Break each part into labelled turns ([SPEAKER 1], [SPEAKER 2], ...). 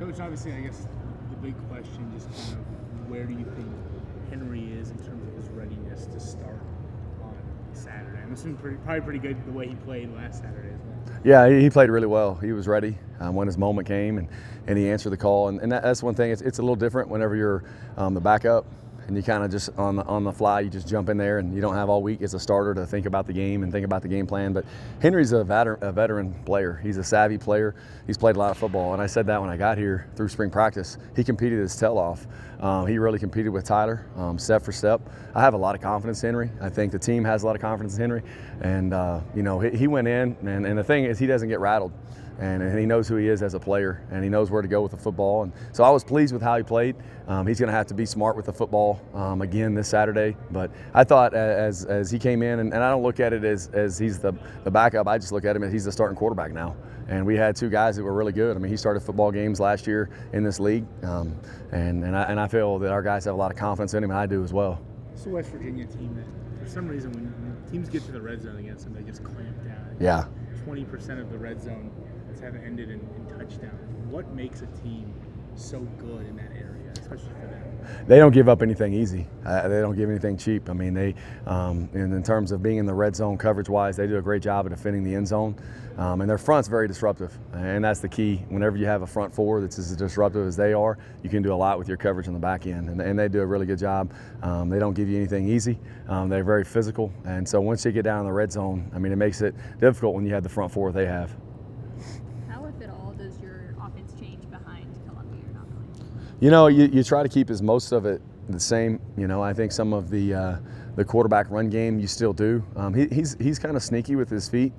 [SPEAKER 1] Coach, obviously, I guess the big question just kind of where do you think Henry is in terms of his readiness to start on Saturday? I'm assuming probably pretty good the way he played last Saturday as well.
[SPEAKER 2] Yeah, he played really well. He was ready when his moment came, and he answered the call. And that's one thing. It's a little different whenever you're the backup. And you kind of just on the fly, you just jump in there, and you don't have all week as a starter to think about the game and think about the game plan. But Henry's a veteran player. He's a savvy player. He's played a lot of football, and I said that when I got here through spring practice. He competed his tail off. He really competed with Tyler, step for step. I have a lot of confidence in Henry. I think the team has a lot of confidence in Henry, and you know, he went in, and the thing is, he doesn't get rattled. And he knows who he is as a player, and he knows where to go with the football. And so I was pleased with how he played. He's going to have to be smart with the football again this Saturday. But I thought as he came in, and I don't look at it as he's the backup. I just look at him as he's the starting quarterback now. And we had two guys that were really good. I mean, he started football games last year in this league, and I feel that our guys have a lot of confidence in him, and I do as well.
[SPEAKER 1] It's a West Virginia team that, for some reason, when teams get to the red zone against them, they just clamp down.
[SPEAKER 2] Yeah.
[SPEAKER 1] 20% of the red zone have ended in touchdowns. What makes a team so good in that area, especially for them?
[SPEAKER 2] They don't give up anything easy. They don't give anything cheap. I mean, they, in terms of being in the red zone coverage-wise, they do a great job of defending the end zone. And their front's very disruptive, and that's the key. Whenever you have a front four that's as disruptive as they are, you can do a lot with your coverage on the back end, and they do a really good job. They don't give you anything easy. They're very physical, and so once you get down in the red zone, I mean, it makes it difficult when you have the front four they have. You know, you try to keep most of it the same. You know, I think some of the quarterback run game you still do. He's kind of sneaky with his feet.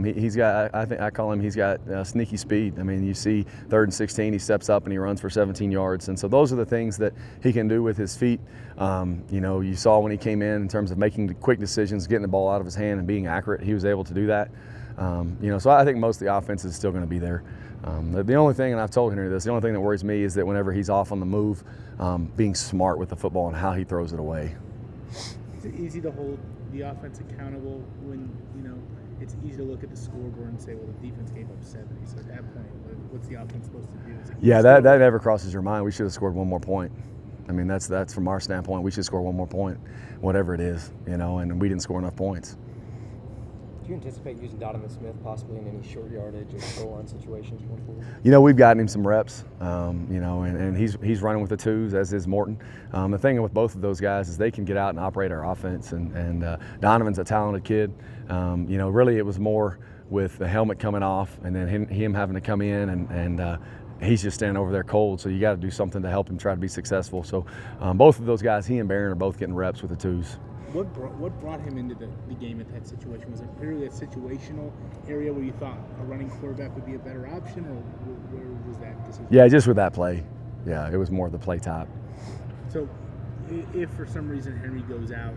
[SPEAKER 2] He's got, I call him, he's got sneaky speed. I mean, you see 3rd and 16, he steps up and he runs for 17 yards. And so those are the things that he can do with his feet. You know, you saw when he came in terms of making the quick decisions, getting the ball out of his hand and being accurate, he was able to do that. You know, so I think most of the offense is still going to be there. The only thing, and I've told Henry this, the only thing that worries me is that whenever he's off on the move, being smart with the football and how he throws it away.
[SPEAKER 1] Is it easy to hold the offense accountable when, you know, it's easy to look at the scoreboard and say, well, the defense gave up 70. So at that point, what's the offense supposed to do?
[SPEAKER 2] Yeah, that never crosses your mind. We should have scored one more point. I mean, that's from our standpoint. We should score one more point, whatever it is, you know, and we didn't score enough points.
[SPEAKER 3] Do you anticipate using Donovan Smith possibly in any short yardage or goal line situations going forward?
[SPEAKER 2] You know, we've gotten him some reps, you know, and he's running with the twos, as is Morton. The thing with both of those guys is they can get out and operate our offense, and Donovan's a talented kid. You know, really it was more with the helmet coming off and then him having to come in, and he's just standing over there cold, so you got to do something to help him try to be successful. So both of those guys, he and Barron, are both getting reps with the twos.
[SPEAKER 1] What brought him into the game at that situation? Was it purely a situational area where you thought a running quarterback would be a better option, or where was that decision?
[SPEAKER 2] Yeah, just with that play. Yeah, it was more of the play type.
[SPEAKER 1] So if for some reason Henry goes out,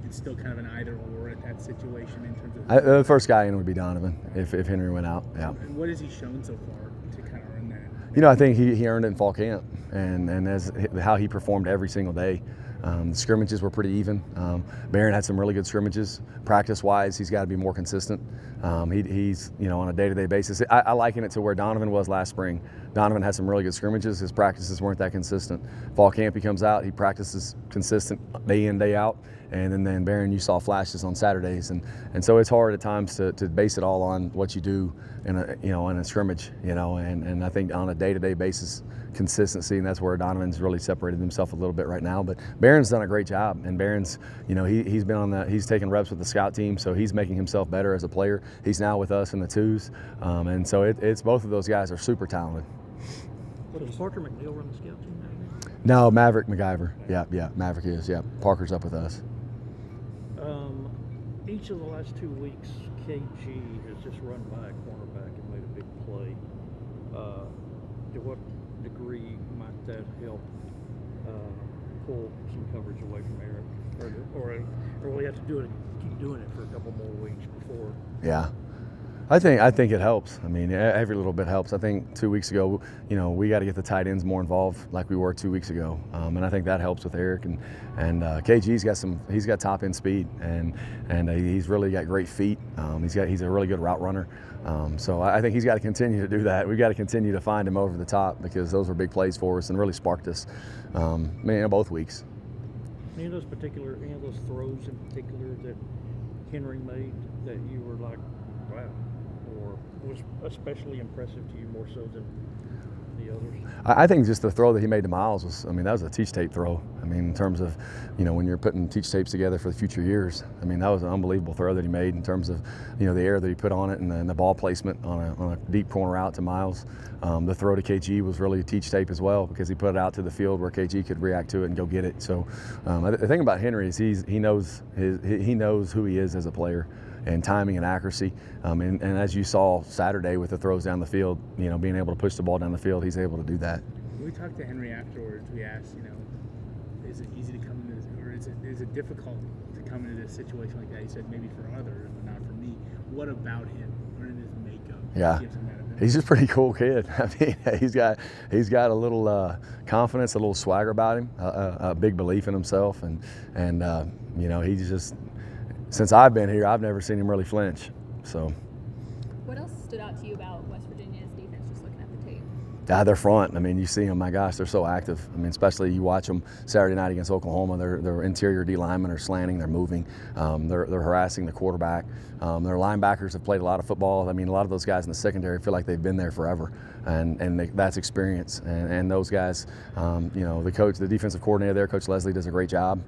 [SPEAKER 1] it's still kind of an either-or at that situation in terms of...
[SPEAKER 2] The first guy in would be Donovan if Henry went out, yeah.
[SPEAKER 1] And what has he shown so far to kind of earn that?
[SPEAKER 2] You know, I think he earned it in fall camp, and as how he performed every single day. The scrimmages were pretty even. Barron had some really good scrimmages. Practice-wise, he's got to be more consistent. He's, you know, on a day-to-day basis. I liken it to where Donovan was last spring. Donovan had some really good scrimmages. His practices weren't that consistent. Fall camp, he comes out, he practices consistent day in, day out. And then Barron, you saw flashes on Saturdays, and so it's hard at times to base it all on what you do in a scrimmage, you know. And I think on a day-to-day basis, consistency, and that's where Donovan's really separated himself a little bit right now. But Barron's done a great job, and Barron's, you know, he's been he's taken reps with the scout team, so he's making himself better as a player. He's now with us in the twos, and so it's both of those guys are super talented.
[SPEAKER 4] Does Parker McNeil run the scout team now?
[SPEAKER 2] No, Maverick McIver. Yeah, Maverick is. Yeah, Parker's up with us.
[SPEAKER 4] Each of the last 2 weeks, KG has just run by a cornerback and made a big play. To what degree might that help pull some coverage away from Eric, or will he have to keep doing it for a couple more weeks before?
[SPEAKER 2] Yeah. I think it helps. I mean, every little bit helps. I think 2 weeks ago, we got to get the tight ends more involved like we were 2 weeks ago, and I think that helps with Eric. And KG's got top end speed, and he's really got great feet. He's a really good route runner. So I think he's got to continue to do that. We've got to continue to find him over the top because those were big plays for us and really sparked us, both weeks.
[SPEAKER 4] Any of those throws in particular that Henry made that you were like, wow, or was especially impressive to you more so than the others?
[SPEAKER 2] I think just the throw that he made to Miles that was a teach tape throw. I mean, in terms of, when you're putting teach tapes together for the future years, I mean, that was an unbelievable throw that he made in terms of, the air that he put on it and the ball placement on a deep corner out to Miles. The throw to KG was really a teach tape as well because he put it out to the field where KG could react to it and go get it. So the thing about Henry is he knows who he is as a player. And timing and accuracy, and as you saw Saturday with the throws down the field, being able to push the ball down the field, he's able to do that.
[SPEAKER 1] When we talked to Henry afterwards, we asked, is it easy to come into this, or is it difficult to come into this situation like that? He said maybe for others, but not for me. What about him? What in his makeup gives him that ability? He's
[SPEAKER 2] just a pretty cool kid. I mean, he's got a little confidence, a little swagger about him, a big belief in himself, and he's just. Since I've been here, I've never seen him really flinch. So.
[SPEAKER 5] What else stood out to you about West Virginia's defense just looking at the tape?
[SPEAKER 2] Their front. I mean, you see them, my gosh, they're so active. I mean, especially you watch them Saturday night against Oklahoma. Their interior D linemen are slanting, they're moving, they're harassing the quarterback. Their linebackers have played a lot of football. I mean, a lot of those guys in the secondary feel like they've been there forever, and that's experience. And those guys, the coach, the defensive coordinator there, Coach Leslie, does a great job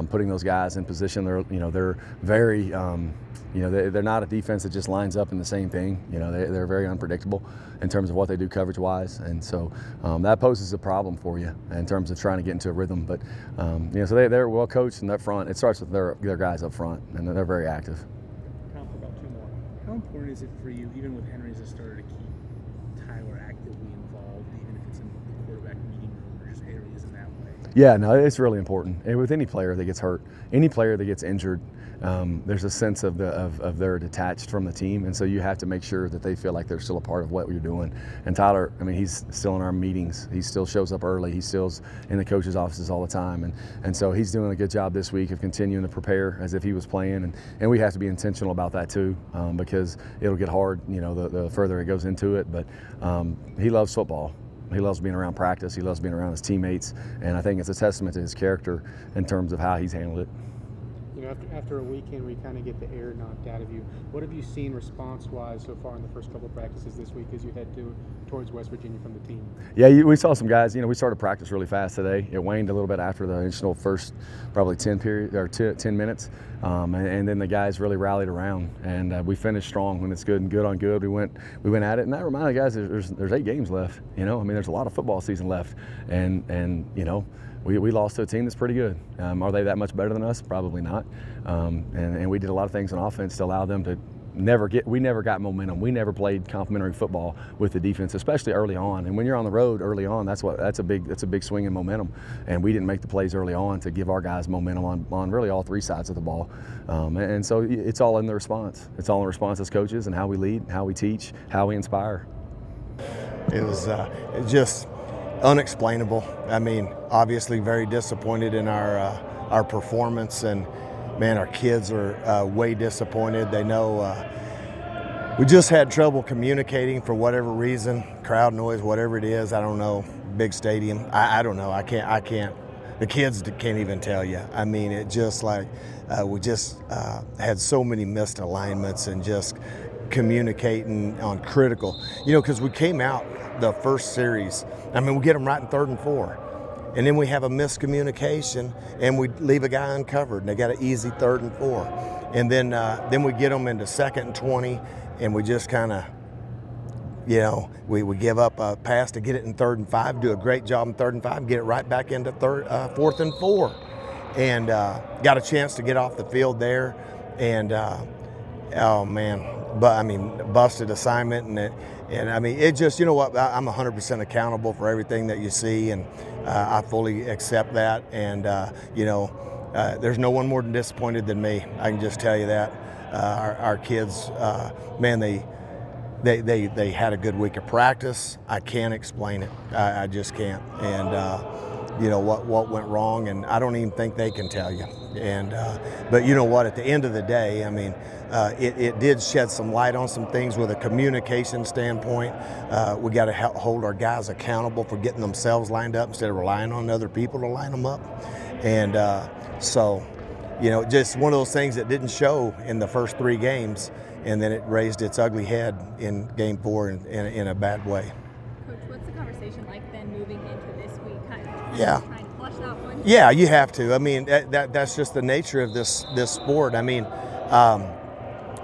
[SPEAKER 2] putting those guys in position. They're very, they're not a defense that just lines up in the same thing. They're very unpredictable in terms of what they do coverage-wise, and so that poses a problem for you in terms of trying to get into a rhythm. But so they're well coached in that front. It starts with their guys up front, and they're very active.
[SPEAKER 4] Time for about two more.
[SPEAKER 1] How important is it for you, even with Henry as a starter, to keep Tyler actively involved, even if it's in the quarterback meeting room or just areas in that way?
[SPEAKER 2] Yeah, no, it's really important. And with any player that gets hurt, any player that gets injured, there's a sense of they're detached from the team, and so you have to make sure that they feel like they're still a part of what you're doing. And Tyler, I mean, he's still in our meetings. He still shows up early. He still's in the coaches' offices all the time, and so he's doing a good job this week of continuing to prepare as if he was playing. And we have to be intentional about that too, because it'll get hard, the further it goes into it. But he loves football. He loves being around practice. He loves being around his teammates, and I think it's a testament to his character in terms of how he's handled it.
[SPEAKER 6] After a weekend where you kind of get the air knocked out of you, what have you seen response-wise so far in the first couple of practices this week as you head towards West Virginia from the team?
[SPEAKER 2] Yeah, we saw some guys. We started practice really fast today. It waned a little bit after the initial first probably 10 minutes, and then the guys really rallied around, and we finished strong when it's good and good on good. We went at it, and that reminded the guys there's 8 games left. There's a lot of football season left, and We lost to a team that's pretty good. Are they that much better than us? Probably not. And we did a lot of things on offense to allow them to we never got momentum. We never played complementary football with the defense, especially early on. And when you're on the road early on, that's a big swing in momentum. And we didn't make the plays early on to give our guys momentum on really all 3 sides of the ball. And so it's all in the response. It's all in response as coaches and how we lead, how we teach, how we inspire.
[SPEAKER 7] It was just unexplainable. I mean, obviously very disappointed in our performance, and man, our kids are way disappointed. They know we just had trouble communicating for whatever reason, crowd noise, whatever it is. I don't know. Big stadium. I don't know. I can't. The kids can't even tell you. I mean, it just like we just had so many missed alignments and just communicating on critical. Because we came out the first series. I mean, we get them right in 3rd and 4, and then we have a miscommunication, and we leave a guy uncovered, and they got an easy 3rd and 4, and then we get them into 2nd and 20, and we just kind of, we give up a pass to get it in 3rd and 5, do a great job in 3rd and 5, get it right back into 4th and 4, and got a chance to get off the field there, and oh man. But I mean, busted assignment, and I mean, it just, I'm 100% accountable for everything that you see, and I fully accept that. And there's no one more disappointed than me. I can just tell you that. Our kids, man, they had a good week of practice. I can't explain it. I just can't. And you know what went wrong, and I don't even think they can tell you. And but you know what? At the end of the day, I mean, it did shed some light on some things with a communication standpoint. We got to hold our guys accountable for getting themselves lined up instead of relying on other people to line them up. And so, you know, just one of those things that didn't show in the first 3 games, and then it raised its ugly head in Game 4 in a bad way.
[SPEAKER 5] Coach, what's the conversation like then moving into this week? Kind of
[SPEAKER 7] Yeah.
[SPEAKER 5] trying to flush that one?
[SPEAKER 7] Yeah, you have to. I mean, that's just the nature of this sport. I mean,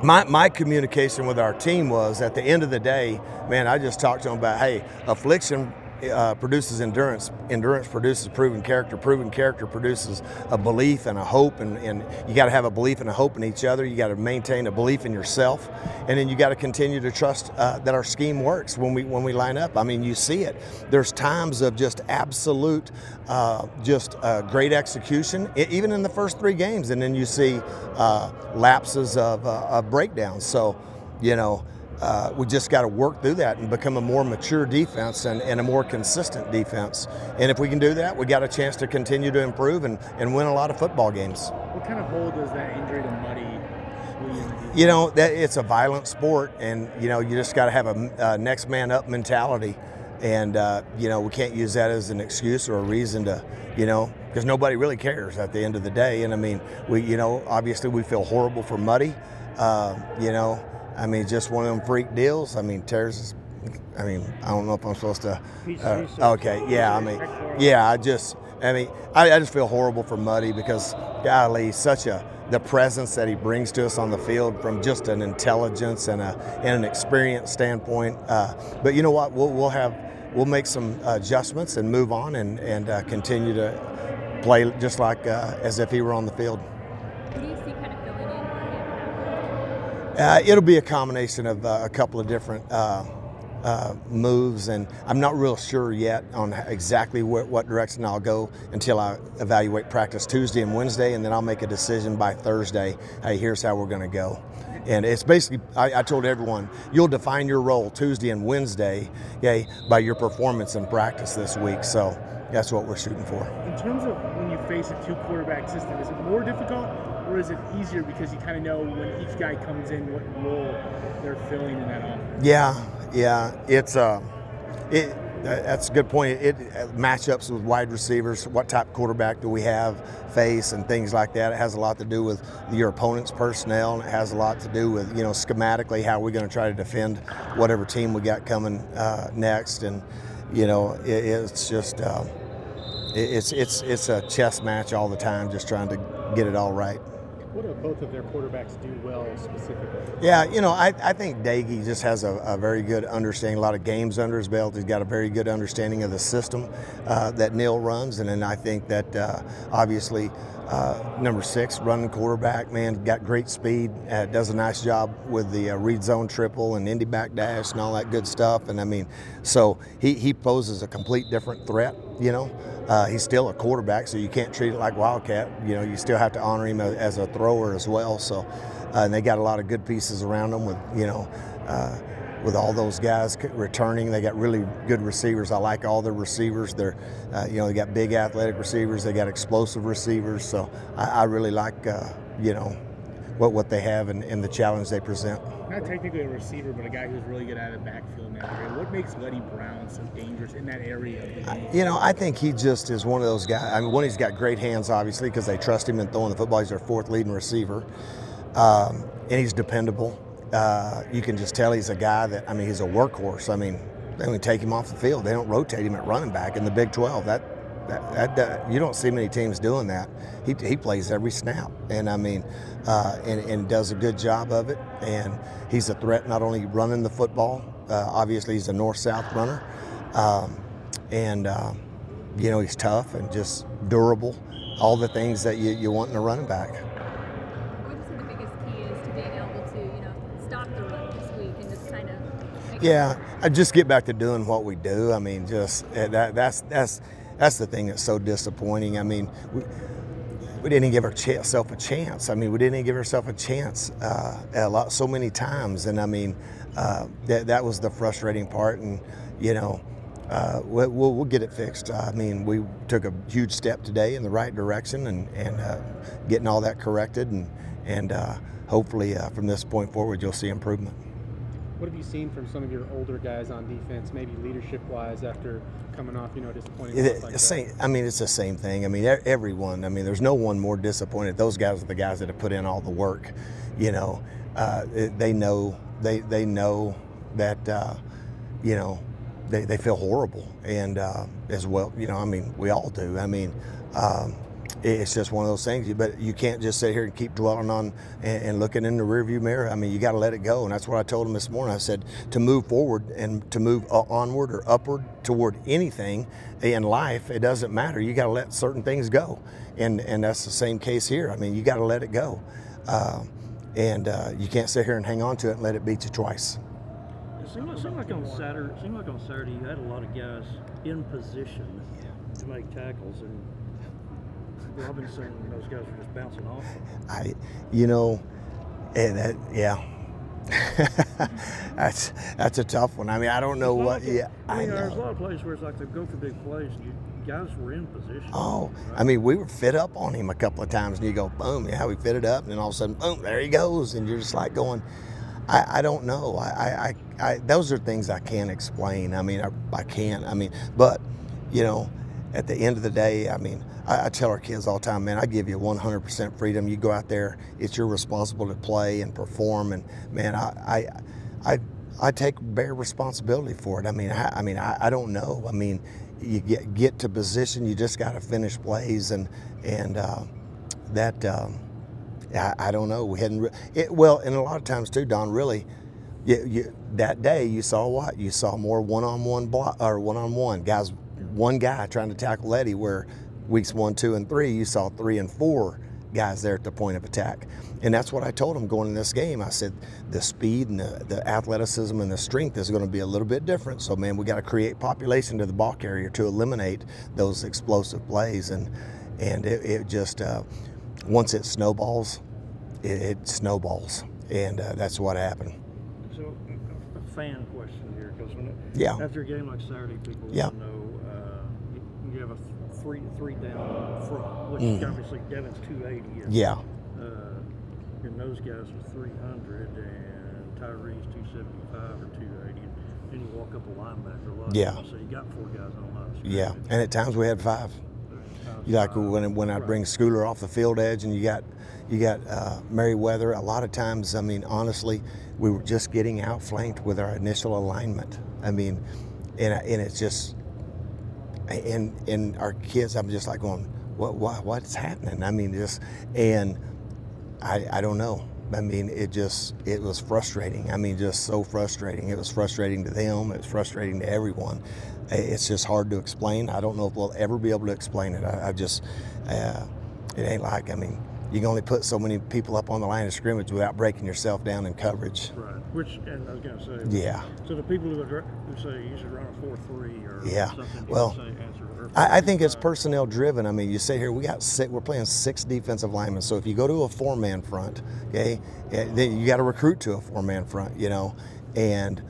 [SPEAKER 7] my communication with our team was, at the end of the day, man, I just talked to them about, hey, affliction produces endurance. Endurance produces proven character. Proven character produces a belief and a hope, and you got to have a belief and a hope in each other. You got to maintain a belief in yourself, and then you got to continue to trust that our scheme works when we line up. I mean, you see it. There's times of just absolute, great execution, even in the first 3 games, and then you see lapses of breakdowns. So, you know, we just got to work through that and become a more mature defense and a more consistent defense. And if we can do that, we got a chance to continue to improve and win a lot of football games.
[SPEAKER 1] What kind of hold does that injury to Muddy?
[SPEAKER 7] You know, it's a violent sport, and, you know, you just got to have a next man up mentality. And, you know, we can't use that as an excuse or a reason to, you know, because nobody really cares at the end of the day. And, I mean, you know, obviously we feel horrible for Muddy, you know. I mean, just one of them freak deals. I mean, tears. I mean, I don't know if I'm supposed to. Okay, yeah. I mean, yeah. I just feel horrible for Muddy because, golly, the presence that he brings to us on the field from just an intelligence and an experience standpoint. But you know what? We'll make some adjustments and move on and continue to play just like as if he were on the field.
[SPEAKER 5] Who do you see kind of filling in for him?
[SPEAKER 7] It'll be a combination of a couple of different moves, and I'm not real sure yet on exactly what direction I'll go until I evaluate practice Tuesday and Wednesday, and then I'll make a decision by Thursday. Hey, here's how we're going to go. And it's basically, I told everyone, you'll define your role Tuesday and Wednesday, okay, by your performance in practice this week. So that's what we're shooting for.
[SPEAKER 1] In terms of when you face a 2-quarterback system, is it more difficult or is it easier because you kind of know when each guy comes in what role they're filling in that offense?
[SPEAKER 7] Yeah, it's that's a good point. It matchups with wide receivers, what type of quarterback do we face, and things like that. It has a lot to do with your opponent's personnel, and it has a lot to do with, you know, schematically how we're going to try to defend whatever team we got coming next. And you know, it's just it's a chess match all the time, just trying to get it all right.
[SPEAKER 6] What do both of their quarterbacks do well specifically?
[SPEAKER 7] Yeah, you know, I think Daggy just has a very good understanding, a lot of games under his belt. He's got a very good understanding of the system that Neil runs. And then I think that obviously number 6, running quarterback, man, got great speed, does a nice job with the read zone triple and Indy back dash and all that good stuff. And I mean, so he poses a complete different threat, you know. He's still a quarterback, so you can't treat it like Wildcat. You know, you still have to honor him as a thrower as well. So, and they got a lot of good pieces around them with, you know, with all those guys returning. They got really good receivers. I like all their receivers. They're, you know, they got big athletic receivers. They got explosive receivers. So I really like, you know, what they have and the challenge they present.
[SPEAKER 1] Not technically a receiver, but a guy who's really good out of the backfield in that area. What makes Letty Brown so dangerous in that area of the game?
[SPEAKER 7] You know, I think he just is one of those guys. I mean, one, he's got great hands, obviously, because they trust him in throwing the football. He's their 4th leading receiver. And he's dependable. You can just tell he's a guy that, I mean, he's a workhorse. I mean, they don't take him off the field. They don't rotate him at running back in the Big 12. That you don't see many teams doing that. He plays every snap, and I mean, and does a good job of it. And he's a threat not only running the football. Obviously, he's a north-south runner, and you know, he's tough and just durable. All the things that you want in a running back.
[SPEAKER 5] What do you think the biggest key is to being able to, you know, stop the run this week and just kind of?
[SPEAKER 7] Yeah, I just get back to doing what we do. I mean, just that's the thing that's so disappointing. I mean, we didn't even give ourselves a chance. I mean, we didn't even give ourselves a chance so many times. And I mean, that was the frustrating part. And you know, we'll get it fixed. I mean, we took a huge step today in the right direction, and getting all that corrected, and hopefully from this point forward, you'll see improvement.
[SPEAKER 6] What have you seen from some of your older guys on defense, maybe leadership-wise, after coming off, disappointing loss like that?
[SPEAKER 7] I mean, it's the same thing. I mean, everyone. I mean, there's no one more disappointed. Those guys are the guys that have put in all the work. You know, they know that they feel horrible, and as well. You know, I mean, we all do. I mean. It's just one of those things, but you can't just sit here and keep dwelling on and looking in the rearview mirror. I mean, you got to let it go, and that's what I told him this morning. I said to move forward and to move onward or upward toward anything in life, it doesn't matter. You got to let certain things go, and that's the same case here. I mean, you got to let it go, and you can't sit here and hang on to it and let it beat you twice.
[SPEAKER 4] It seemed like on Saturday you had a lot of guys in position to make tackles, and Robinson and those guys were just bouncing off them.
[SPEAKER 7] That's a tough one. I mean, I don't know what. Yeah, I know.
[SPEAKER 4] There's a lot of plays where it's like they go for big plays, and guys were in position.
[SPEAKER 7] Oh,
[SPEAKER 4] right?
[SPEAKER 7] I mean, we were fit up on him a couple of times, and you go, boom, yeah, we fit it up, and then all of a sudden, boom, there he goes, and you're just like going, I don't know. I those are things I can't explain. I mean, I can't. I mean, but at the end of the day, I mean, I tell our kids all the time, man, I give you 100% freedom. You go out there, it's your responsibility to play and perform, and man, I take bare responsibility for it. I mean, I don't know. I mean, you get to position, you just got to finish plays, and that I don't know. We hadn't well, and a lot of times too, Don. Really, that day you saw what? You saw more one-on-one block or one-on-one guys. One guy trying to tackle Eddie, where weeks 1, 2, and 3, you saw 3 and 4 guys there at the point of attack. And that's what I told him going in this game. I said the speed and the athleticism and the strength is going to be a little bit different. So, man, we got to create population to the ball carrier to eliminate those explosive plays. And it just, once it snowballs, it snowballs. And that's what happened.
[SPEAKER 4] So, a fan question here, because after a game like Saturday, people want to know, you have a three down front, which obviously Devin's 280. And those guys are 300, and Tyree's 275 or 280. And then you walk up a linebacker a lot. So you got 4 guys on line.
[SPEAKER 7] Yeah, and at times we had 5. Like when I bring Schooler off the field edge, and you got Merriweather. A lot of times, I mean, honestly, we were just getting outflanked with our initial alignment. I mean, and it's just. And our kids, I'm just like going, what's happening? I mean, I don't know. I mean, it was frustrating. I mean, just so frustrating. It was frustrating to them. It was frustrating to everyone. It's just hard to explain. I don't know if we'll ever be able to explain it. It ain't like, I mean, you can only put so many people up on the line of scrimmage without breaking yourself down in coverage.
[SPEAKER 4] Right. And I was going to say. So the people who say you should run a 4-3 or something.
[SPEAKER 7] Well, I think it's personnel driven. I mean, you say here we're playing 6 defensive linemen. So if you go to a 4-man front, okay, then you got to recruit to a 4-man front, and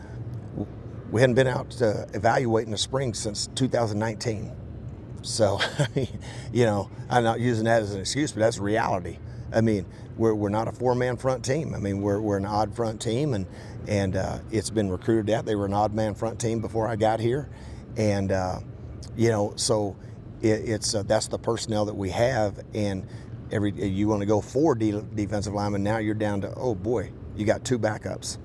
[SPEAKER 7] we hadn't been out to evaluate in the spring since 2019. So, I'm not using that as an excuse, but that's reality. I mean, we're not a 4-man front team. I mean, we're an odd front team, and it's been recruited out. They were an odd man front team before I got here, and so it's that's the personnel that we have. And you want to go 4 defensive linemen, now you're down to, oh boy, you got 2 backups.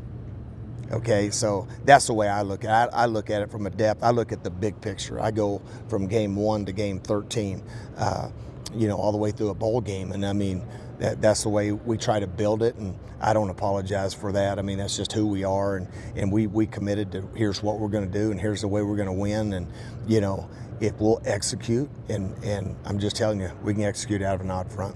[SPEAKER 7] Okay, so that's the way I look at it. I look at it from a depth. I look at the big picture. I go from game 1 to game 13, all the way through a bowl game. And I mean, that's the way we try to build it, and I don't apologize for that. I mean, that's just who we are, and we committed to here's what we're going to do, and here's the way we're going to win. And if we'll execute, and I'm just telling you, we can execute out of an odd front.